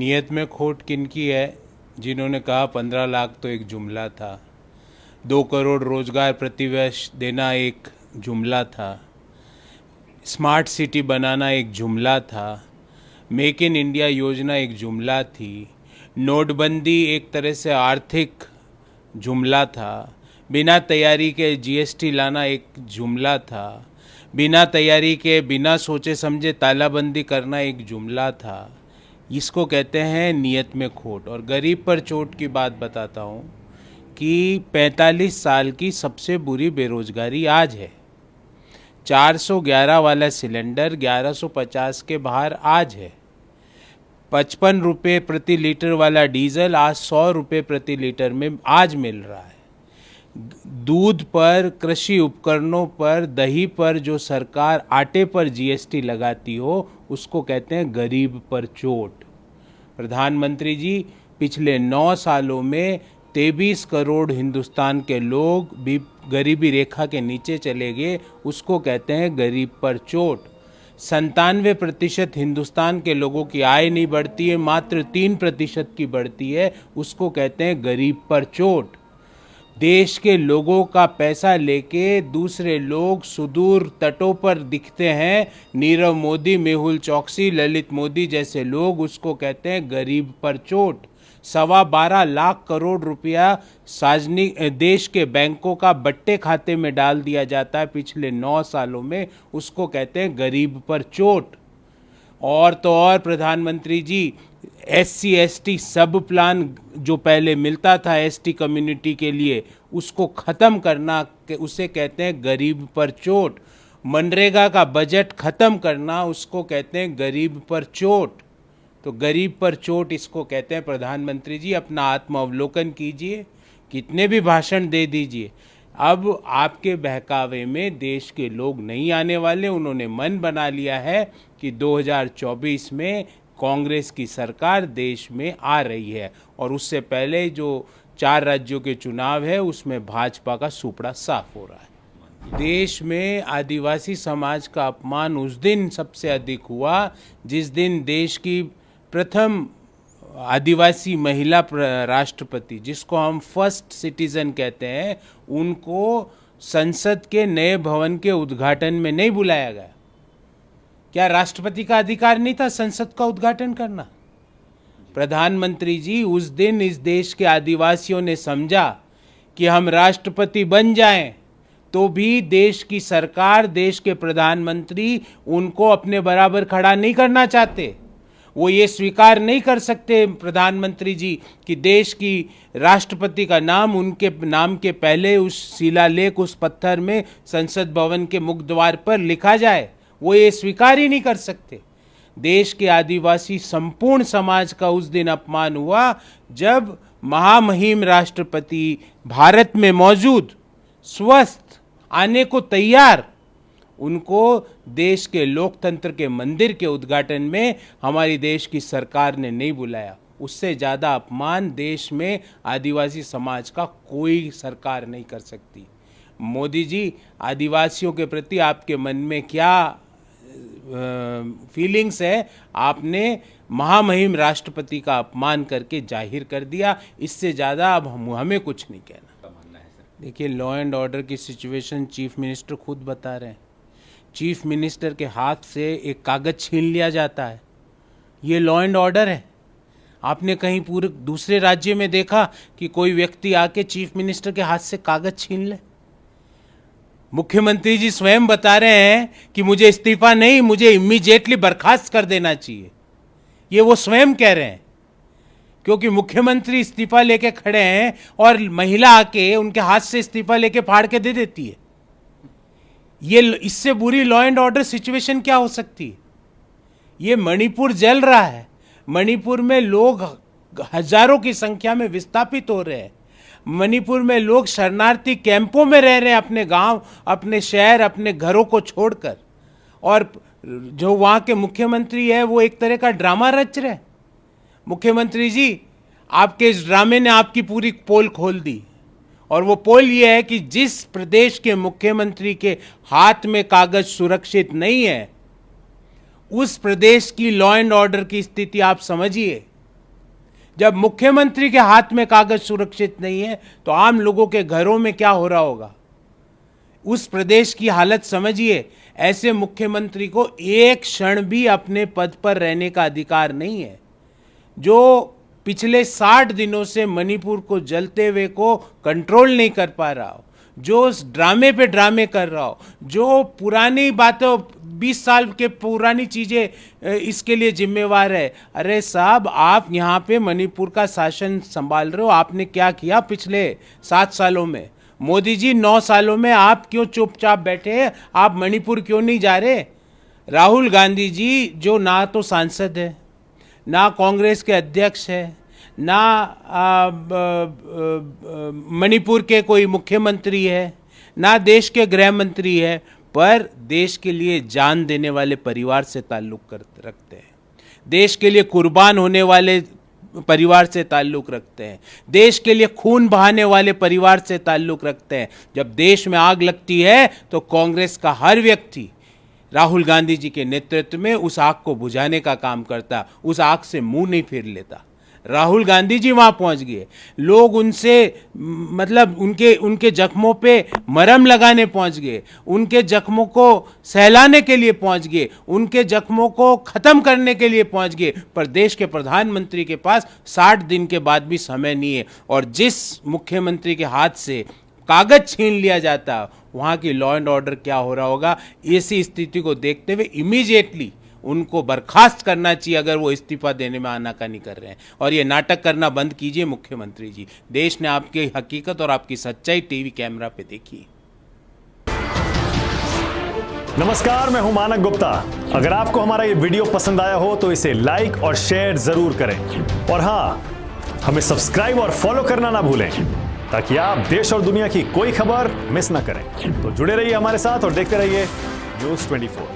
नियत में खोट किनकी है जिन्होंने कहा 15 लाख तो एक जुमला था, 2 करोड़ रोजगार प्रतिवर्ष देना एक जुमला था, स्मार्ट सिटी बनाना एक जुमला था, मेक इन इंडिया योजना एक जुमला थी, नोटबंदी एक तरह से आर्थिक जुमला था, बिना तैयारी के जीएसटी लाना एक जुमला था, बिना तैयारी के बिना सोचे समझे तालाबंदी करना एक जुमला था। इसको कहते हैं नियत में खोट। और गरीब पर चोट की बात बताता हूँ कि 45 साल की सबसे बुरी बेरोजगारी आज है। 411 वाला सिलेंडर 1150 के बाहर आज है। 55 रुपये प्रति लीटर वाला डीजल आज 100 रुपये प्रति लीटर में आज मिल रहा है। दूध पर, कृषि उपकरणों पर, दही पर जो सरकार आटे पर जीएसटी लगाती हो उसको कहते हैं गरीब पर चोट। प्रधानमंत्री जी, पिछले 9 सालों में 23 करोड़ हिंदुस्तान के लोग भी गरीबी रेखा के नीचे चले गए, उसको कहते हैं गरीब पर चोट। 97% हिंदुस्तान के लोगों की आय नहीं बढ़ती है, मात्र 3% की बढ़ती है, उसको कहते हैं गरीब पर चोट। देश के लोगों का पैसा लेके दूसरे लोग सुदूर तटों पर दिखते हैं, नीरव मोदी, मेहुल चौकसी, ललित मोदी जैसे लोग, उसको कहते हैं गरीब पर चोट। 12.25 लाख करोड़ रुपया सार्वजनिक देश के बैंकों का बट्टे खाते में डाल दिया जाता है पिछले 9 सालों में, उसको कहते हैं गरीब पर चोट। और तो और प्रधानमंत्री जी, SC ST सब प्लान जो पहले मिलता था ST कम्युनिटी के लिए, उसको ख़त्म करना, उसे कहते हैं गरीब पर चोट। मनरेगा का बजट ख़त्म करना, उसको कहते हैं गरीब पर चोट। तो गरीब पर चोट इसको कहते हैं। प्रधानमंत्री जी, अपना आत्मावलोकन कीजिए, कितने भी भाषण दे दीजिए, अब आपके बहकावे में देश के लोग नहीं आने वाले। उन्होंने मन बना लिया है कि 2024 में कांग्रेस की सरकार देश में आ रही है, और उससे पहले जो 4 राज्यों के चुनाव है उसमें भाजपा का सुपड़ा साफ हो रहा है। देश में आदिवासी समाज का अपमान उस दिन सबसे अधिक हुआ जिस दिन देश की प्रथम आदिवासी महिला राष्ट्रपति, जिसको हम फर्स्ट सिटीजन कहते हैं, उनको संसद के नए भवन के उद्घाटन में नहीं बुलाया गया। क्या राष्ट्रपति का अधिकार नहीं था संसद का उद्घाटन करना? प्रधानमंत्री जी, उस दिन इस देश के आदिवासियों ने समझा कि हम राष्ट्रपति बन जाएं तो भी देश की सरकार, देश के प्रधानमंत्री उनको अपने बराबर खड़ा नहीं करना चाहते। वो ये स्वीकार नहीं कर सकते प्रधानमंत्री जी कि देश की राष्ट्रपति का नाम उनके नाम के पहले उस शिलालेख, उस पत्थर में संसद भवन के मुख्य द्वार पर लिखा जाए। वो ये स्वीकार ही नहीं कर सकते। देश के आदिवासी संपूर्ण समाज का उस दिन अपमान हुआ जब महामहिम राष्ट्रपति भारत में मौजूद, स्वस्थ, आने को तैयार, उनको देश के लोकतंत्र के मंदिर के उद्घाटन में हमारी देश की सरकार ने नहीं बुलाया। उससे ज़्यादा अपमान देश में आदिवासी समाज का कोई सरकार नहीं कर सकती। मोदी जी, आदिवासियों के प्रति आपके मन में क्या फीलिंग्स है? आपने महामहिम राष्ट्रपति का अपमान करके जाहिर कर दिया। इससे ज़्यादा अब हमें कुछ नहीं कहना। देखिए, लॉ एंड ऑर्डर की सिचुएशन चीफ मिनिस्टर खुद बता रहे हैं। चीफ मिनिस्टर के हाथ से एक कागज़ छीन लिया जाता है, ये लॉ एंड ऑर्डर है? आपने कहीं पूरे दूसरे राज्य में देखा कि कोई व्यक्ति आके चीफ मिनिस्टर के हाथ से कागज़ छीन ले? मुख्यमंत्री जी स्वयं बता रहे हैं कि मुझे इस्तीफा नहीं, मुझे इमीडिएटली बर्खास्त कर देना चाहिए। ये वो स्वयं कह रहे हैं, क्योंकि मुख्यमंत्री इस्तीफा लेके खड़े हैं और महिला आके उनके हाथ से इस्तीफा लेके फाड़ के दे देती है। ये इससे बुरी लॉ एंड ऑर्डर सिचुएशन क्या हो सकती है? ये मणिपुर जल रहा है। मणिपुर में लोग हजारों की संख्या में विस्थापित हो रहे हैं। मणिपुर में लोग शरणार्थी कैंपों में रह रहे हैं, अपने गांव, अपने शहर, अपने घरों को छोड़कर। और जो वहाँ के मुख्यमंत्री है वो एक तरह का ड्रामा रच रहे हैं। मुख्यमंत्री जी, आपके इस ड्रामे ने आपकी पूरी पोल खोल दी। और वो पोल ये है कि जिस प्रदेश के मुख्यमंत्री के हाथ में कागज सुरक्षित नहीं है, उस प्रदेश की लॉ एंड ऑर्डर की स्थिति आप समझिए। जब मुख्यमंत्री के हाथ में कागज सुरक्षित नहीं है तो आम लोगों के घरों में क्या हो रहा होगा? उस प्रदेश की हालत समझिए। ऐसे मुख्यमंत्री को एक क्षण भी अपने पद पर रहने का अधिकार नहीं है। जो पिछले 60 दिनों से मणिपुर को जलते हुए को कंट्रोल नहीं कर पा रहा हो, जो ड्रामे पे ड्रामे कर रहा हो, जो पुरानी बातों 20 साल के पुरानी चीज़ें इसके लिए जिम्मेवार है। अरे साहब, आप यहाँ पे मणिपुर का शासन संभाल रहे हो। आपने क्या किया पिछले 7 सालों में? मोदी जी 9 सालों में आप क्यों चुपचाप बैठे हैं? आप मणिपुर क्यों नहीं जा रहे? राहुल गांधी जी जो ना तो सांसद है, ना कांग्रेस के अध्यक्ष है, ना मणिपुर के कोई मुख्यमंत्री है, ना देश के गृह मंत्री है, पर देश के लिए जान देने वाले परिवार से ताल्लुक रखते हैं, देश के लिए कुर्बान होने वाले परिवार से ताल्लुक रखते हैं, देश के लिए खून बहाने वाले परिवार से ताल्लुक रखते हैं। जब देश में आग लगती है तो कांग्रेस का हर व्यक्ति राहुल गांधी जी के नेतृत्व में उस आग को बुझाने का काम करता, उस आग से मुंह नहीं फेर लेता। राहुल गांधी जी वहां पहुंच गए, लोग उनसे मतलब उनके जख्मों पे मरहम लगाने पहुंच गए, उनके जख्मों को सहलाने के लिए पहुंच गए, उनके जख्मों को खत्म करने के लिए पहुंच गए। पर देश के प्रधानमंत्री के पास 60 दिन के बाद भी समय नहीं है। और जिस मुख्यमंत्री के हाथ से कागज छीन लिया जाता, वहां की लॉ एंड ऑर्डर क्या हो रहा होगा? ऐसी स्थिति को देखते हुए इमीडिएटली उनको बर्खास्त करना चाहिए अगर वो इस्तीफा देने में आनाकानी कर रहे हैं। और ये नाटक करना बंद कीजिए मुख्यमंत्री जी। देश ने आपकी हकीकत और आपकी सच्चाई टीवी कैमरा पे देखी। नमस्कार, मैं हूं मानक गुप्ता। अगर आपको हमारा ये वीडियो पसंद आया हो तो इसे लाइक और शेयर जरूर करें। और हां, हमें सब्सक्राइब और फॉलो करना ना भूलें ताकि आप देश और दुनिया की कोई खबर मिस ना करें। तो जुड़े रहिए हमारे साथ और देखते रहिए न्यूज़ 24।